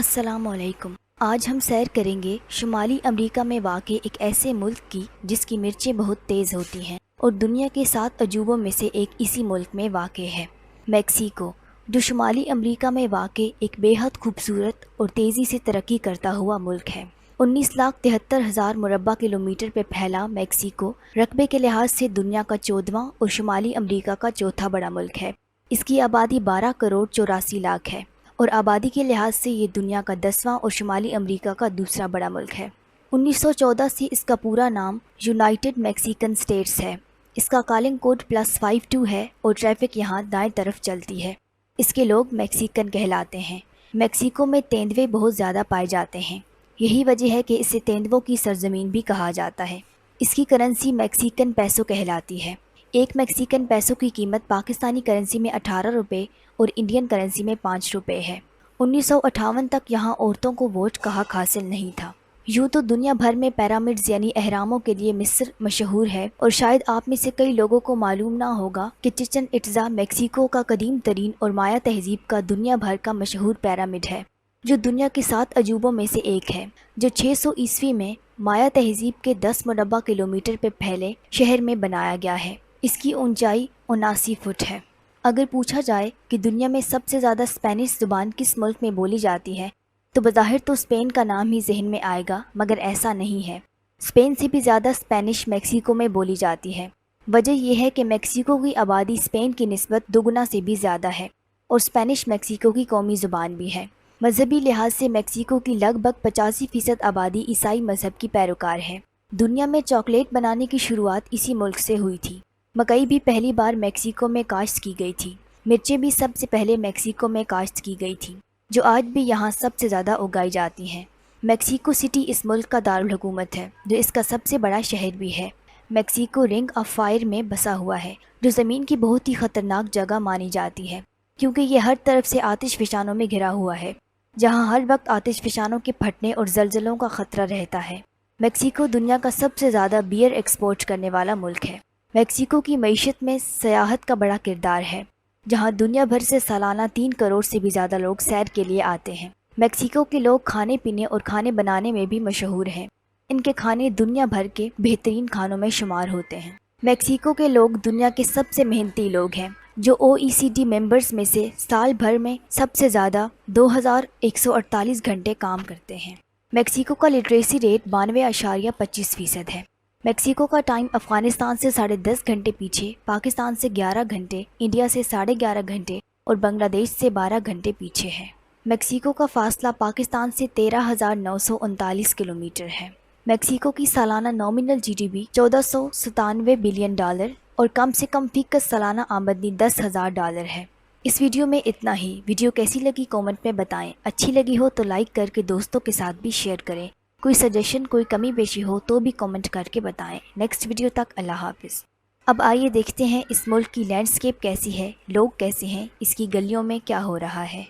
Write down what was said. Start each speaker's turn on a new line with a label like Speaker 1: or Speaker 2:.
Speaker 1: السلام علیکم۔ آج ہم سیر کریں گے شمالی امریکہ میں واقع ایک ایسے ملک کی جس کی مرچیں بہت تیز ہوتی ہیں اور دنیا کے 7 عجوبوں میں سے ایک اسی ملک میں واقع ہے، میکسیکو، جو شمالی امریکہ میں واقع ایک بے حد خوبصورت اور تیزی سے ترقی کرتا ہوا ملک ہے۔ 19,73,000 مربع کلومیٹر پہ پھیلا میکسیکو رقبے کے لحاظ سے دنیا کا 14واں اور شمالی امریکہ کا چوتھا بڑا ملک ہے۔ اس کی آبادی 12 کروڑ 84 لاکھ ہے اور آبادی کے لحاظ سے یہ دنیا کا 10واں اور شمالی امریکہ کا دوسرا بڑا ملک ہے۔ 1914 سے اس کا پورا نام یونائٹڈ میکسیکن اسٹیٹس ہے۔ اس کا کالنگ کوڈ +52 ہے اور ٹریفک یہاں دائیں طرف چلتی ہے۔ اس کے لوگ میکسیکن کہلاتے ہیں۔ میکسیکو میں تیندوے بہت زیادہ پائے جاتے ہیں، یہی وجہ ہے کہ اسے تیندووں کی سرزمین بھی کہا جاتا ہے۔ اس کی کرنسی میکسیکن پیسو کہلاتی ہے۔ ایک میکسیکن پیسو کی قیمت پاکستانی کرنسی میں 18 روپے اور انڈین کرنسی میں 5 روپے ہے۔ 1958 تک یہاں عورتوں کو ووٹ کا حق حاصل نہیں تھا۔ یوں تو دنیا بھر میں پیرامڈز یعنی اہراموں کے لیے مصر مشہور ہے، اور شاید آپ میں سے کئی لوگوں کو معلوم نہ ہوگا کہ چچن اٹزا میکسیکو کا قدیم ترین اور مایا تہذیب کا دنیا بھر کا مشہور پیرامڈ ہے، جو دنیا کے 7 عجوبوں میں سے ایک ہے، جو 600 عیسوی میں مایا تہذیب کے 10 مربع کلومیٹر پہ پھیلے شہر میں بنایا گیا ہے۔ اس کی اونچائی 79 فٹ ہے۔ اگر پوچھا جائے کہ دنیا میں سب سے زیادہ اسپینش زبان کس ملک میں بولی جاتی ہے تو بظاہر تو اسپین کا نام ہی ذہن میں آئے گا، مگر ایسا نہیں ہے۔ اسپین سے بھی زیادہ اسپینش میکسیکو میں بولی جاتی ہے۔ وجہ یہ ہے کہ میکسیکو کی آبادی اسپین کی نسبت 2 گنا سے بھی زیادہ ہے اور اسپینش میکسیکو کی قومی زبان بھی ہے۔ مذہبی لحاظ سے میکسیکو کی لگ بھگ 85% آبادی عیسائی مذہب کی پیروکار ہے۔ دنیا میں چاکلیٹ بنانے کی شروعات اسی ملک سے ہوئی تھی۔ مکئی بھی پہلی بار میکسیکو میں کاشت کی گئی تھی۔ مرچیں بھی سب سے پہلے میکسیکو میں کاشت کی گئی تھی، جو آج بھی یہاں سب سے زیادہ اگائی جاتی ہیں۔ میکسیکو سٹی اس ملک کا دارالحکومت ہے، جو اس کا سب سے بڑا شہر بھی ہے۔ میکسیکو رنگ آف فائر میں بسا ہوا ہے، جو زمین کی بہت ہی خطرناک جگہ مانی جاتی ہے، کیونکہ یہ ہر طرف سے آتش فشانوں میں گھرا ہوا ہے، جہاں ہر وقت آتش فشانوں کے پھٹنے اور زلزلوں کا خطرہ رہتا ہے۔ میکسیکو دنیا کا سب سے زیادہ بیئر ایکسپورٹ کرنے والا ملک ہے۔ میکسیکو کی معیشت میں سیاحت کا بڑا کردار ہے، جہاں دنیا بھر سے سالانہ 3 کروڑ سے بھی زیادہ لوگ سیر کے لیے آتے ہیں۔ میکسیکو کے لوگ کھانے پینے اور کھانے بنانے میں بھی مشہور ہیں۔ ان کے کھانے دنیا بھر کے بہترین کھانوں میں شمار ہوتے ہیں۔ میکسیکو کے لوگ دنیا کے سب سے محنتی لوگ ہیں، جو OECD ممبرز میں سے سال بھر میں سب سے زیادہ 2148 گھنٹے کام کرتے ہیں۔ میکسیکو کا لٹریسی ریٹ 92.25% ہے۔ میکسیکو کا ٹائم افغانستان سے 10.5 گھنٹے پیچھے، پاکستان سے 11 گھنٹے، انڈیا سے 11.5 گھنٹے اور بنگلہ دیش سے 12 گھنٹے پیچھے ہے۔ میکسیکو کا فاصلہ پاکستان سے 13,939 کلومیٹر ہے۔ میکسیکو کی سالانہ نامنل GDP $1497 بلین اور کم سے کم فیکس سالانہ آمدنی $10,000 ہے۔ اس ویڈیو میں اتنا ہی۔ ویڈیو کیسی لگی کامنٹ میں بتائیں، اچھی لگی ہو تو لائک کر کے دوستوں کے ساتھ بھی شیئر کریں۔ کوئی سجیشن، کوئی کمی بیشی ہو تو بھی کامنٹ کر کے بتائیں۔ نیکسٹ ویڈیو تک اللہ حافظ۔ اب آئیے دیکھتے ہیں اس ملک کی لینڈسکیپ کیسی ہے، لوگ کیسے ہیں، اس کی گلیوں میں کیا ہو رہا ہے۔